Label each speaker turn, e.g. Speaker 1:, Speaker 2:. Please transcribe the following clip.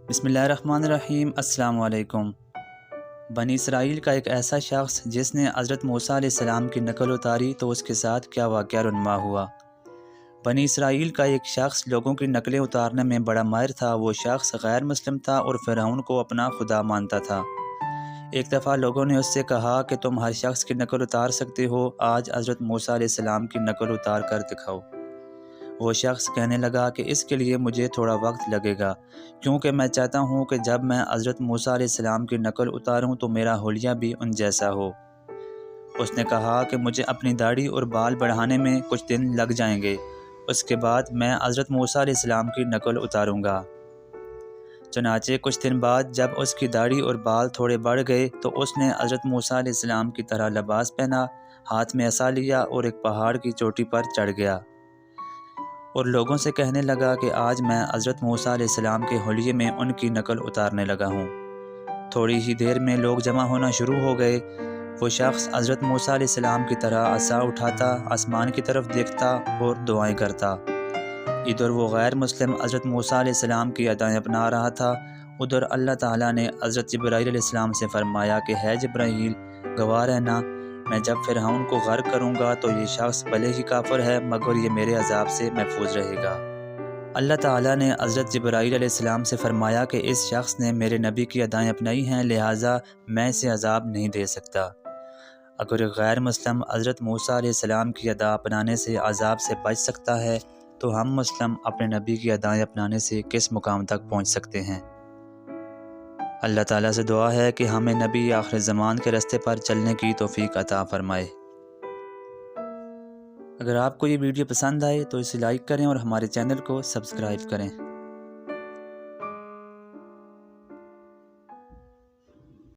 Speaker 1: بسم اللہ الرحمن الرحیم۔ السلام علیکم۔ بنی اسرائیل کا ایک ایسا شخص جس نے حضرت موسیٰ علیہ السلام کی نقل اتاری تو اس کے ساتھ کیا واقعہ رونما ہوا۔ بنی اسرائیل کا ایک شخص لوگوں کی نقلیں اتارنے میں بڑا ماہر تھا۔ وہ شخص غیر مسلم تھا اور فرعون کو اپنا خدا مانتا تھا۔ ایک دفعہ لوگوں نے اس سے کہا کہ تم ہر شخص کی نقل اتار سکتے ہو، آج حضرت موسیٰ علیہ السلام کی نقل اتار کر دکھاؤ۔ وہ شخص کہنے لگا کہ اس کے لیے مجھے تھوڑا وقت لگے گا، کیونکہ میں چاہتا ہوں کہ جب میں حضرت موسیٰ علیہ السلام کی نقل اتاروں تو میرا حلیہ بھی ان جیسا ہو۔ اس نے کہا کہ مجھے اپنی داڑھی اور بال بڑھانے میں کچھ دن لگ جائیں گے، اس کے بعد میں حضرت موسیٰ علیہ السلام کی نقل اتاروں گا۔ چنانچہ کچھ دن بعد جب اس کی داڑھی اور بال تھوڑے بڑھ گئے تو اس نے حضرت موسیٰ علیہ السلام کی طرح لباس پہنا، ہاتھ میں عصا لیا اور ایک پہاڑ کی چوٹی پر چڑھ گیا اور لوگوں سے کہنے لگا کہ آج میں حضرت موسیٰ علیہ السلام کے حلیے میں ان کی نقل اتارنے لگا ہوں۔ تھوڑی ہی دیر میں لوگ جمع ہونا شروع ہو گئے۔ وہ شخص حضرت موسیٰ علیہ السلام کی طرح عصا اٹھاتا، آسمان کی طرف دیکھتا اور دعائیں کرتا۔ ادھر وہ غیر مسلم حضرت موسیٰ علیہ السلام کی ادائیں اپنا رہا تھا، ادھر اللہ تعالیٰ نے حضرت جبرائیل علیہ السلام سے فرمایا کہ ہے جبرائیل، گواہ رہنا، میں جب فرعون کو غرق کروں گا تو یہ شخص بھلے ہی کافر ہے مگر یہ میرے عذاب سے محفوظ رہے گا۔ اللہ تعالیٰ نے حضرت جبرائیل علیہ السلام سے فرمایا کہ اس شخص نے میرے نبی کی ادائیں اپنائی ہیں، لہٰذا میں اسے عذاب نہیں دے سکتا۔ اگر ایک غیر مسلم حضرت موسیٰ علیہ السلام کی ادا اپنانے سے عذاب سے بچ سکتا ہے تو ہم مسلم اپنے نبی کی ادائیں اپنانے سے کس مقام تک پہنچ سکتے ہیں۔ اللہ تعالیٰ سے دعا ہے کہ ہمیں نبی آخر زمان کے راستے پر چلنے کی توفیق عطا فرمائے۔ اگر آپ کو یہ ویڈیو پسند آئے تو اسے لائک کریں اور ہمارے چینل کو سبسکرائب کریں۔